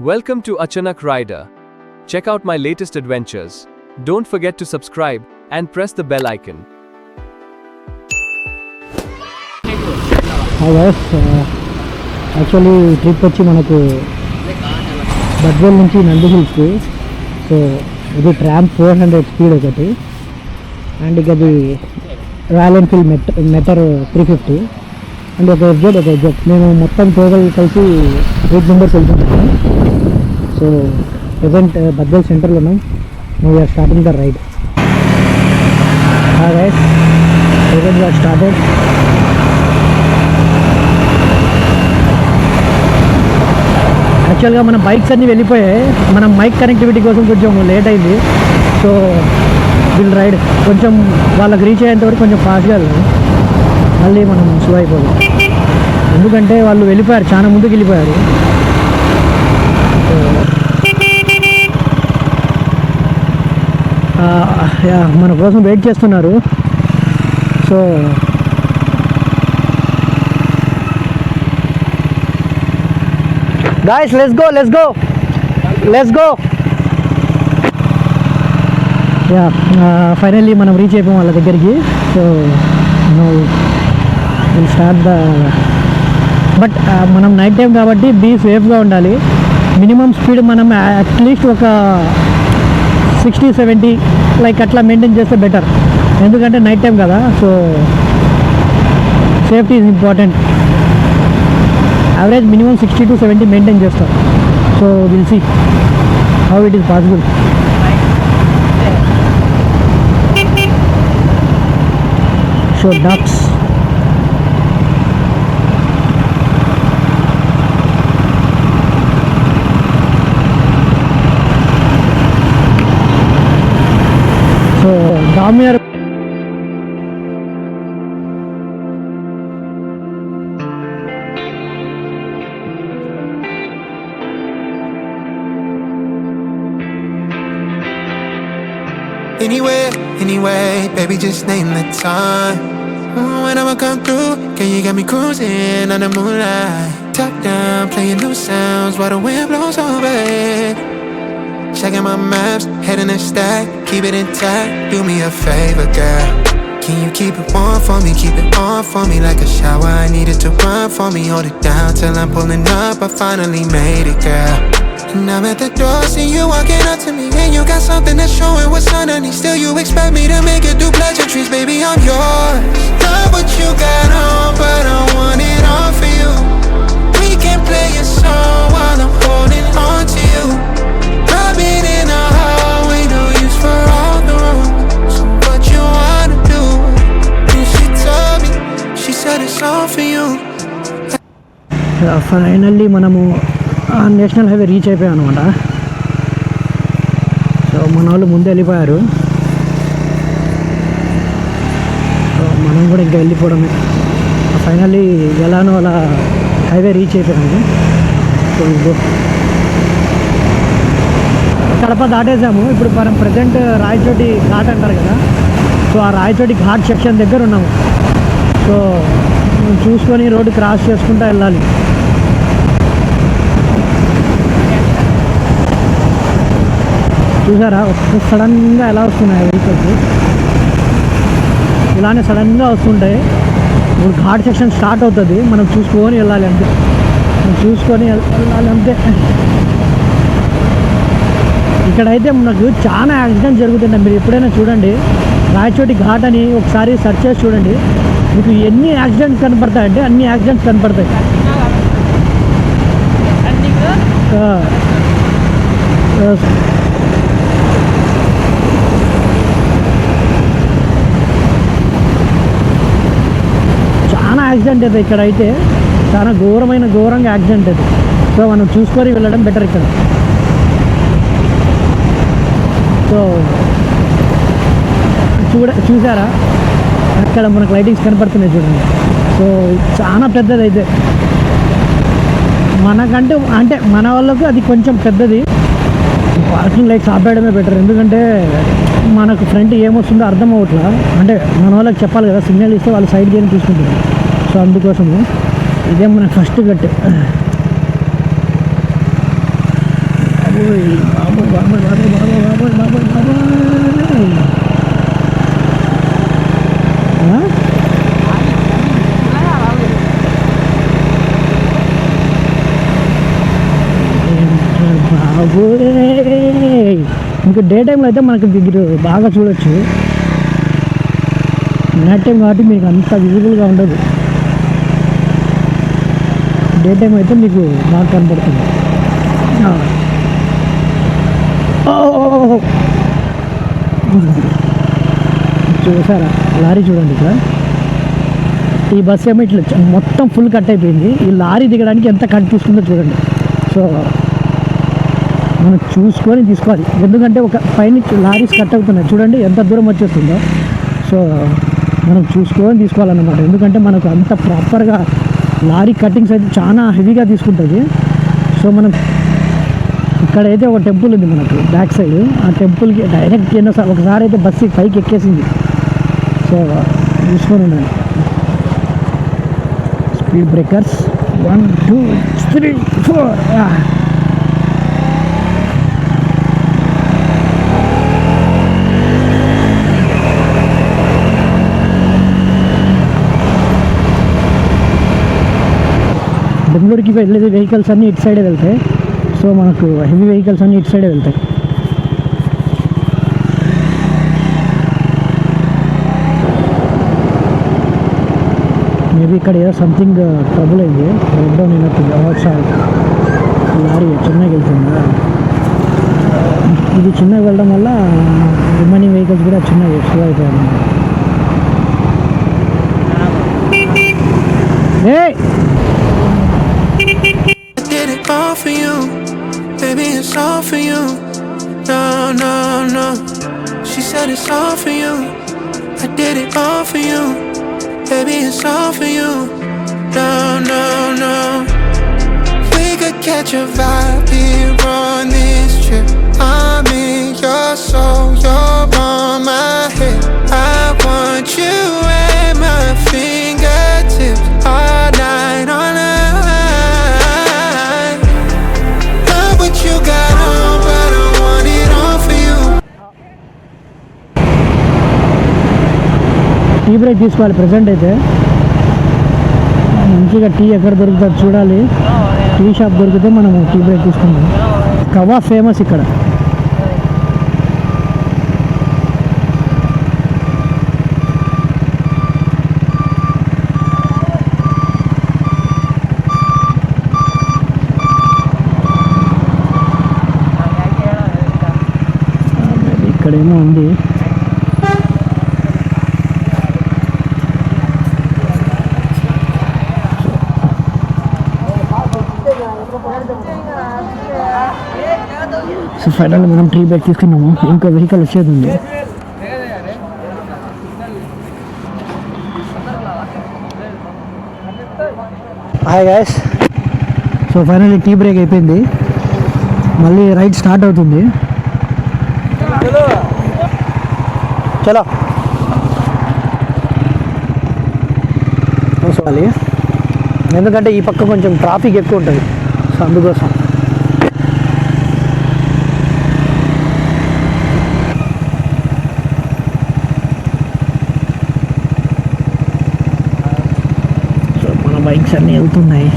Welcome to Achanak Rider. Check out my latest adventures. Don't forget to subscribe and press the bell icon. Hi guys, actually trip వచ్చి మనకు బద్వేల్ నుంచి Nandi హిల్స్కి. So ఇది tram 400 speed ఒకటి, and ఇక అది royal Enfield మెటర్ 350 and ఒక FZ. మేము మొత్తం టోటల్ కలిసి 8 మెంబర్స్ వెళ్తున్నాము. సో ప్రజెంట్ బద్వేల్ సెంటర్లో ఉన్నాం. We are starting the ride. Hi guys, present we are started. యాక్చువల్గా మన బైక్స్ అన్నీ వెళ్ళిపోయాయి. మనం మైక్ కనెక్టివిటీ కోసం కొంచెం లేట్ అయింది. సో విల్ రైడ్ కొంచెం వాళ్ళకి రీచ్ అయ్యేంత వరకు కొంచెం ఫాస్ట్గా వెళ్దాం, మళ్ళీ మనం స్లో అయిపోదాం. ఎందుకంటే వాళ్ళు వెళ్ళిపోయారు, చాలా ముందుకు వెళ్ళిపోయారు. మన కోసం వెయిట్ చేస్తున్నారు. So guys, let's go. Yeah, finally మనం రీచ్ అయిపోయాం వాళ్ళ దగ్గరికి. So no will start the but మనం నైట్ టైం కాబట్టి బీ సేఫ్గా ఉండాలి. మినిమం స్పీడ్ మనం అట్లీస్ట్ ఒక 60-70 లైక్ అట్లా మెయింటైన్ చేస్తే బెటర్. ఎందుకంటే నైట్ టైం కదా, so safety is important. Average minimum 60-70 maintain చేస్తాం. So will see how it is possible. So ducks, so డామియర్ Anyway, baby, just name the time. When I'ma come through, can you get me cruising on the moonlight? Top down, playing new sounds while the wind blows over it. Checking my maps, heading a stack, keep it intact. Do me a favor, girl. Can you keep it warm for me, keep it on for me like a shower? I need it to run for me, hold it down till I'm pulling up. I finally made it, girl. And I'm at the door, see you walking up to me, and you got something that's showing what's underneath. Still you expect me to make it do pleasantries, baby, I'm yours. Love what you got on, but I want it all for you. We can play a song while I'm holding on to you. Rubbing in a hallway, no use for all the rules. So what you wanna do? And she told me, she said it's all for you. Finally మనము national highway reach అయిపోయాం అనమాట. So మన వాళ్ళు ముందే వెళ్ళిపోయారు. So మనం కూడా ఇంకా వెళ్ళిపోవడమే. ఫైనల్లీ ఎలానో అలా హైవే రీచ్ అయిపోయాము. సో కడప దాటేసాము. ఇప్పుడు మనం ప్రజెంట్ రాయచోటి ఘాట్ అంటారు కదా, సో ఆ రాయచోటి ఘాట్ సెక్షన్ దగ్గర ఉన్నాము. సో చూసుకొని రోడ్డు క్రాస్ చేసుకుంటూ వెళ్ళాలి. చూసారా సడన్గా ఎలా వస్తున్నాయి వెహికల్స్, ఇలానే సడన్గా వస్తుంటాయి. ఇప్పుడు ఘాట్ సెక్షన్ స్టార్ట్ అవుతుంది, మనం చూసుకొని వెళ్ళాలి అంతే. వెళ్ళాలి అంతే. ఇక్కడైతే మనకు చాలా యాక్సిడెంట్స్ జరుగుతున్నాయి. మీరు ఎప్పుడైనా చూడండి, రాయచోటి ఘాట్ అని ఒకసారి సెర్చ్ చేసి చూడండి, మీకు ఎన్ని యాక్సిడెంట్స్ కనపడతాయంటే అన్ని యాక్సిడెంట్స్ కనపడతాయి. యాక్సిడెంట్ అది ఇక్కడైతే చాలా ఘోరంగా యాక్సిడెంట్ అది. సో మనం చూసుకొని వెళ్ళడం బెటర్ ఇక్కడ. సో చూసారా అక్కడ మనకు లైటింగ్స్ కనపడుతున్నాయి చూడండి. సో చాలా పెద్దది అయితే మనకంటే, అంటే మన వాళ్ళకు అది కొంచెం పెద్దది. పార్కింగ్ లైట్స్ ఆపేయడమే బెటర్. ఎందుకంటే మనకు ఫ్రంట్ ఏమొస్తుందో అర్థం అవ్వట్లా. అంటే మన వాళ్ళకి చెప్పాలి కదా, సిగ్నల్ ఇస్తే వాళ్ళు సైడ్ గేమ్ తీసుకుంటారు. సో అందుకోసము ఇదే మన ఫస్ట్ గట్టు. బాబోయ్ బాబోయ్ బాబోయ్ బాబోయ్ బాబోయ్ బాబోయ్ బాబోయ్ బాబోయ్. ఇంకా డే టైంలో అయితే మనకు మీరు బాగా చూడొచ్చు, నైట్ టైం కాబట్టి మీకు అంత విజిబుల్గా ఉండదు. డే టైం అయితే మీకు బాగా కనపడుతుంది. చూసారా లారీ చూడండి ఇక్కడ. ఈ బస్సు ఏమో ఇట్లా మొత్తం ఫుల్ కట్ అయిపోయింది. ఈ లారీ దిగడానికి ఎంత కట్ తీసుకుందో చూడండి. సో మనం చూసుకొని తీసుకోవాలి, ఎందుకంటే ఒక పైన లారీస్ కట్ అవుతున్నాయి చూడండి ఎంత దూరం వచ్చేస్తుందో. సో మనం చూసుకొని తీసుకోవాలన్నమాట, ఎందుకంటే మనకు అంత ప్రాపర్గా లారీ కటింగ్స్ అయితే చాలా హెవీగా తీసుకుంటుంది. సో మనం ఇక్కడైతే ఒక టెంపుల్ ఉంది మనకు బ్యాక్ సైడ్, ఆ టెంపుల్కి డైరెక్ట్ ఒకసారి అయితే బస్సు పైకి ఎక్కేసింది. సో చూసుకొని ఉండండి. Speed breakers 1 2 3 4. బెంగళూరుకి వెళ్ళేది వెహికల్స్ అన్నీ ఇటు సైడే వెళ్తాయి. సో మనకు హెవీ వెహికల్స్ అన్నీ ఇటు సైడే వెళ్తాయి. మేబీ ఇక్కడ ఏదో సంథింగ్ ట్రబుల్ అయింది, బ్రేక్ డౌన్ అయినట్టుంది. లారీ చిన్నగా వెళ్తుందా, ఇది చిన్నగా వెళ్ళడం వల్ల రిమైనింగ్ వెహికల్స్ కూడా చిన్నగా స్లో అయిపోయాయి. All for you, baby, it's all for you. No, no, no. She said it's all for you. I did it all for you, baby, it's all for you. No, no, no. We could catch a vibe here on this trip. I'm in your soul, you're on my head. I want you at my fingertips all night, all night. You got on, but I want it all for you. Tea break తీసుకోవాలి present అయితే. మంచిగా tea ఎక్కడ దొరుకుతుందో చూడాలి, tea shop దొరికితే మనము tea break తీసుకుందాం. కవా famous ఇక్కడ. ఇక్కడేమో ఉంది. సో ఫైనల్ మనం టీ బ్రేక్ తీసుకున్నాము, ఇంకో వెహికల్ వచ్చేది ఉంది. Hi guys, so finally tea break అయిపోయింది, మళ్ళీ రైడ్ స్టార్ట్ అవుతుంది. చలో చూడాలి, ఎందుకంటే ఈ పక్క కొంచెం ట్రాఫిక్ ఎక్కువ ఉంటుంది. సో అందుకోసం సో మన బైక్స్ అన్నీ వెళ్తున్నాయి.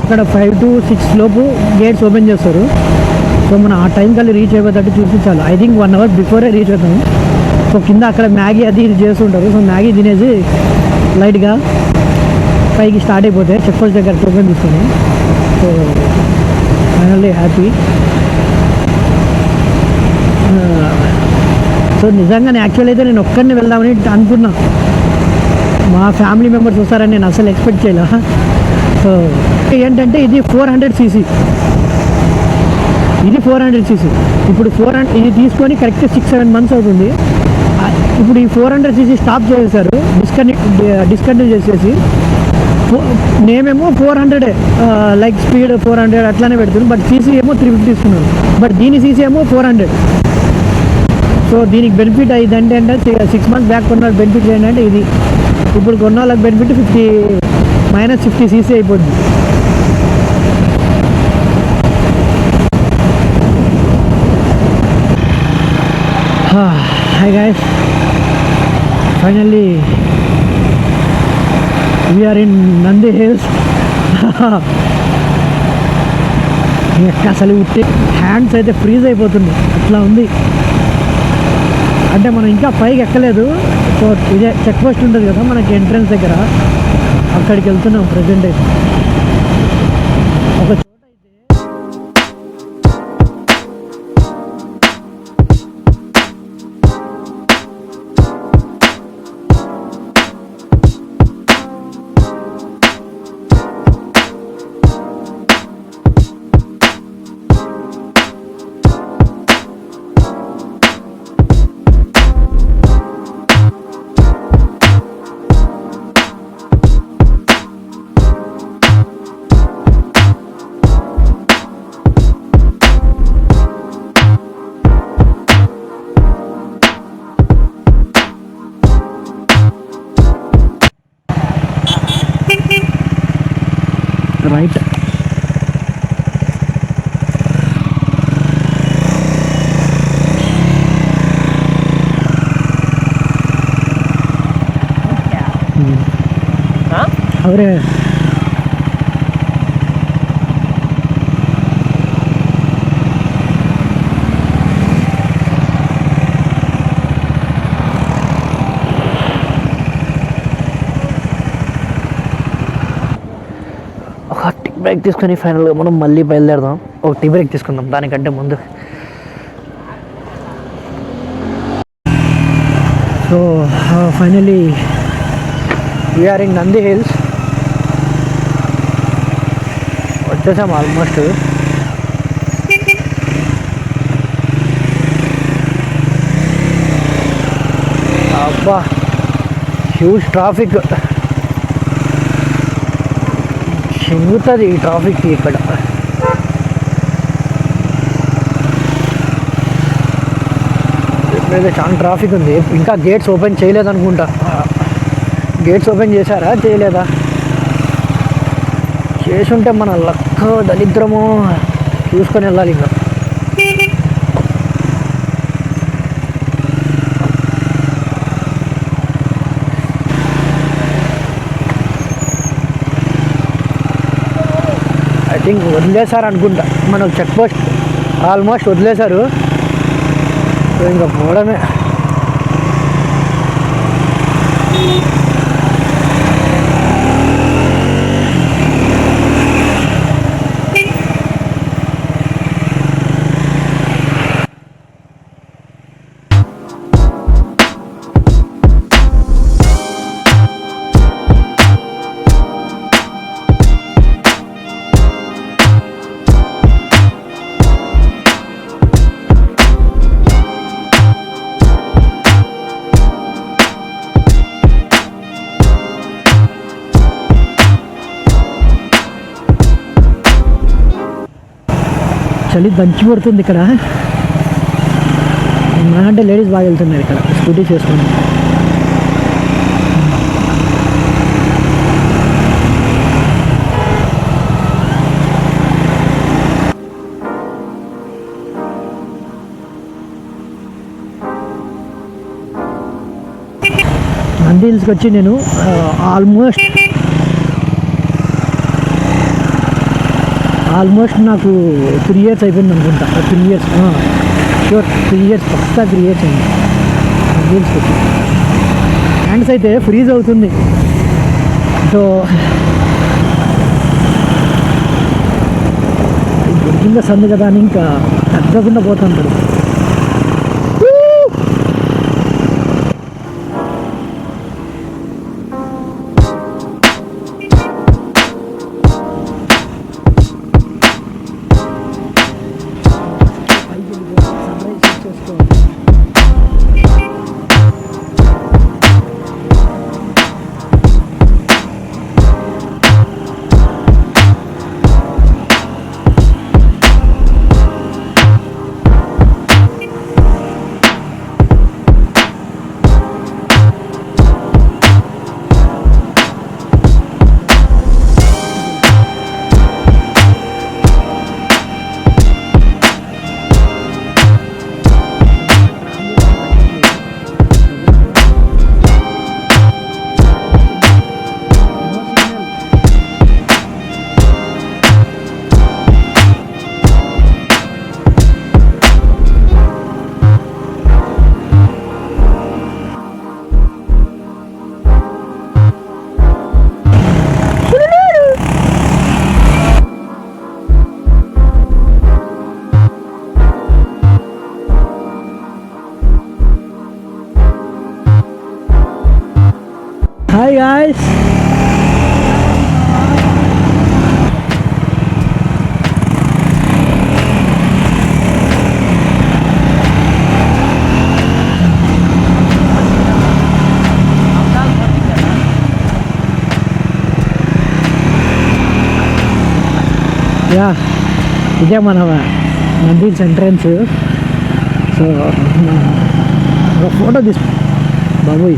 ఇక్కడ 5 to 6 లోపు గేట్స్ ఓపెన్ చేస్తారు. సో మనం ఆ టైం కల్లా రీచ్ అయిపోయేటట్టు చూపించాలి. I think 1 hour before reach అవుతాము. సో కింద అక్కడ మ్యాగీ అది ఇది చేస్తుంటారు. సో మ్యాగీ తినేసి లైట్గా పైకి స్టార్ట్ అయిపోతే చెక్ పోస్ట్ దగ్గర టోకెన్ తీసుకొని. So finally happy. సో నిజంగానే యాక్చువల్ అయితే నేను ఒక్కరిని వెళ్దామని అనుకున్నా, మా ఫ్యామిలీ మెంబర్స్ వస్తారని నేను అసలు ఎక్స్పెక్ట్ చేయలే. సో ఏంటంటే ఇది 400cc, ఇది 400cc. ఇప్పుడు 400 ఇది తీసుకొని కరెక్ట్ 6-7 months అవుతుంది. ఇప్పుడు ఈ 400cc స్టాప్ చేసేసారు, డిస్కంటిన్యూ చేసేసి. నేమేమో 400 లైక్ స్పీడ్ 400 అట్లానే పెడుతుంది, బట్ సీసీ ఏమో 350 ఇస్తున్నారు. బట్ దీని సీసీ ఏమో 400. సో దీనికి బెనిఫిట్ అయ్యిందంటే అంటే 6 months బ్యాక్ కొన్న బెనిఫిట్ ఏంటంటే ఇది, ఇప్పుడు కొన్న వాళ్ళకి బెనిఫిట్ -50cc అయిపోద్ది. Hi guys, finally we are in Nandi Hills. అసలు హ్యాండ్స్ అయితే ఫ్రీజ్ అయిపోతుంది, అట్లా ఉంది. అంటే మనం ఇంకా పైకి ఎక్కలేదు. సో ఇదే చెక్ పోస్ట్ ఉంటుంది కదా మనకి ఎంట్రన్స్ దగ్గర, అక్కడికి వెళ్తున్నాం ప్రజెంట్ అయితే. ఒక రైట్ అవరే ఒక టీ బ్రేక్ తీసుకొని ఫైనల్గా మనం మళ్ళీ బయలుదేరదాం. ఒక టీ బ్రేక్ తీసుకుందాం దానికంటే ముందు. So finally we are in Nandi Hills. వచ్చేసాం ఆల్మోస్ట్. అబ్బా హ్యూజ్ ట్రాఫిక్, చెంగుతుంది ఈ ట్రాఫిక్కి ఇక్కడ. ఇప్పుడైతే చాలా ట్రాఫిక్ ఉంది. ఇంకా గేట్స్ ఓపెన్ చేయలేదనుకుంటా. గేట్స్ ఓపెన్ చేశారా చేయలేదా? చేసుంటే మన లక్క దరిద్రము చూసుకొని వెళ్ళాలి ఇంకా. ఐ థింక్ వదిలేశారు అనుకుంటా, మనకు చెక్ పోస్ట్ ఆల్మోస్ట్ వదిలేశారు. సో ఇంకా పోవడమే. చలి దంచి పడుతుంది ఇక్కడ. అంటే లేడీస్ బాగా వెళ్తున్నారు ఇక్కడ స్కూటీ చేసుకుని. నంది హిల్స్కి వచ్చి నేను ఆల్మోస్ట్ నాకు 3 years అయిపోయింది అనుకుంటా. 3 years షూర్ 3 years పక్కా 3 years అయింది రీల్స్కి వచ్చి. హ్యాండ్స్ అయితే ఫ్రీజ్ అవుతుంది. సో దొరికింద సందు కదా అని ఇంకా తగ్గకుండా పోతుంటారు. గాయస్. యా, ఇదే మన నంది హిల్స్ ఎంట్రన్స్. సో ఒక ఫోటో తీసు బాబోయ్,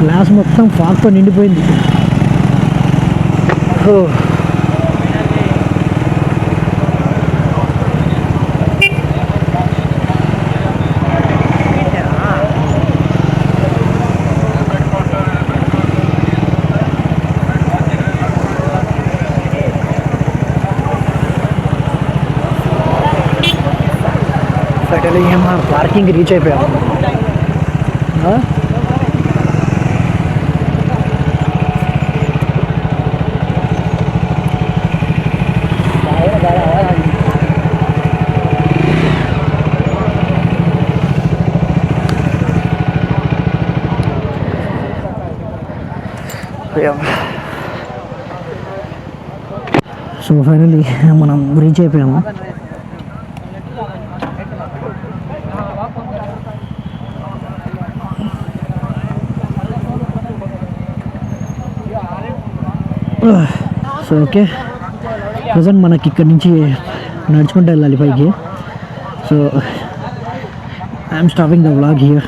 గ్లాస్ మొత్తం ఫాగ్తో నిండిపోయింది. ఫైనల్లీ మనం పార్కింగ్ రీచ్ అయిపోయాము. సో ఫైనల్లీ మనం రీచ్ అయిపోయాము. సో ఓకే, ప్రజెంట్ మనకి ఇక్కడి నుంచి నడుచుకుంటూ వెళ్ళాలి పైకి. So I'm stopping the vlog here.